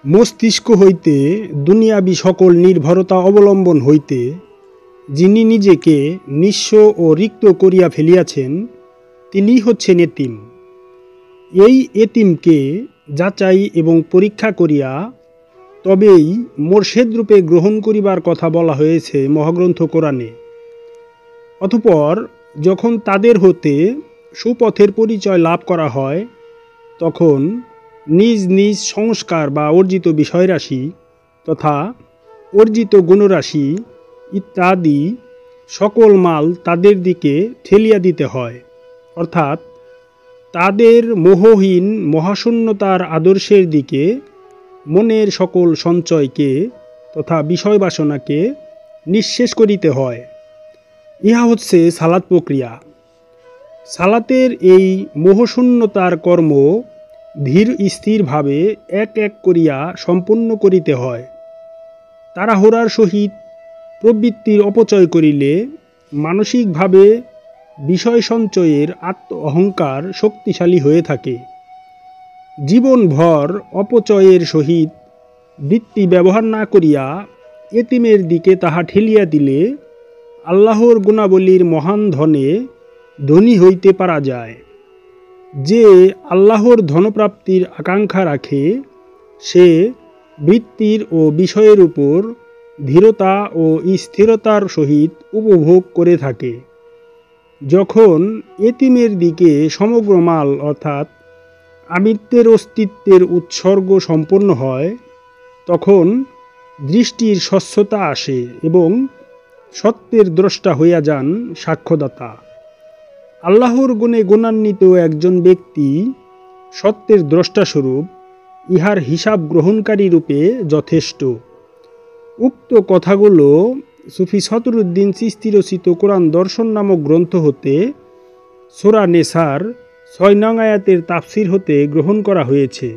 মস্তিষ্ক হইতে দুনিয়াবী সকল নির্ভরতা অবলম্বন হইতে যিনি নিজেকে নিঃস্ব ও রিক্ত করিয়া ফেলিয়াছেন, তিনিই হচ্ছেন এতিম। এই এতিমকে যাচাই এবং পরীক্ষা করিয়া তবেই মোর্শেদরূপে গ্রহণ করিবার কথা বলা হয়েছে মহাগ্রন্থ কোরআনে। অতঃপর যখন তাদের হতে সুপথের পরিচয় লাভ করা হয়, তখন নিজ নিজ সংস্কার বা অর্জিত বিষয়রাশি তথা অর্জিত গুণরাশি ইত্যাদি সকল মাল তাদের দিকে ঠেলিয়া দিতে হয়, অর্থাৎ তাদের মোহহীন মহাশূন্যতার আদর্শের দিকে মনের সকল সঞ্চয়কে তথা বিষয় বাসনাকে নিঃশেষ করিতে হয়। ইহা হচ্ছে সালাত প্রক্রিয়া। সালাতের এই মোহশূন্যতার কর্ম ধীর স্থিরভাবে এক এক করিয়া সম্পন্ন করিতে হয়। তাড়াহুড়ার সহিত প্রবৃত্তির অপচয় করিলে মানসিকভাবে বিষয় সঞ্চয়ের আত্ম অহংকার শক্তিশালী হয়ে থাকে। জীবনভর অপচয়ের সহিত বৃত্তি ব্যবহার না করিয়া এতিমের দিকে তাহা ঠেলিয়া দিলে আল্লাহর গুণাবলীর মহান ধনে ধনী হইতে পারা যায়। যে আল্লাহর ধনপ্রাপ্তির আকাঙ্ক্ষা রাখে, সে বৃত্তির ও বিষয়ের উপর ধীরতা ও স্থিরতার সহিত উপভোগ করে থাকে। যখন এতিমের দিকে সমগ্র মাল অর্থাৎ আমিত্বের অস্তিত্বের উৎসর্গ সম্পন্ন হয়, তখন দৃষ্টির স্বচ্ছতা আসে এবং সত্যের দ্রষ্টা হইয়া যান সাক্ষ্যদাতা। আল্লাহর গুণে গুণান্বিত একজন ব্যক্তি সত্যের দ্রষ্টাস্বরূপ ইহার হিসাব গ্রহণকারী রূপে যথেষ্ট। উক্ত কথাগুলো সুফি সদরুদ্দিন চিশতি রচিত কোরআন দর্শন নামক গ্রন্থ হতে সূরা নেসার ৬ নং আয়াতের তাফসির হতে গ্রহণ করা হয়েছে।